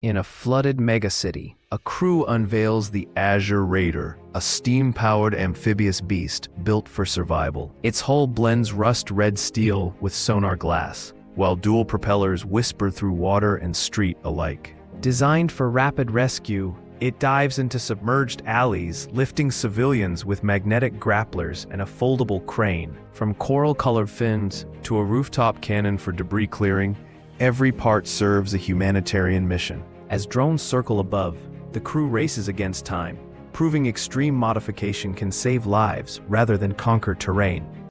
In a flooded megacity, a crew unveils the Azure Raider, a steam-powered amphibious beast built for survival. Its hull blends rust-red steel with sonar glass, while dual propellers whisper through water and street alike. Designed for rapid rescue, it dives into submerged alleys, lifting civilians with magnetic grapplers and a foldable crane. From coral-colored fins to a rooftop cannon for debris clearing, every part serves a humanitarian mission. As drones circle above, the crew races against time, proving extreme modification can save lives rather than conquer terrain.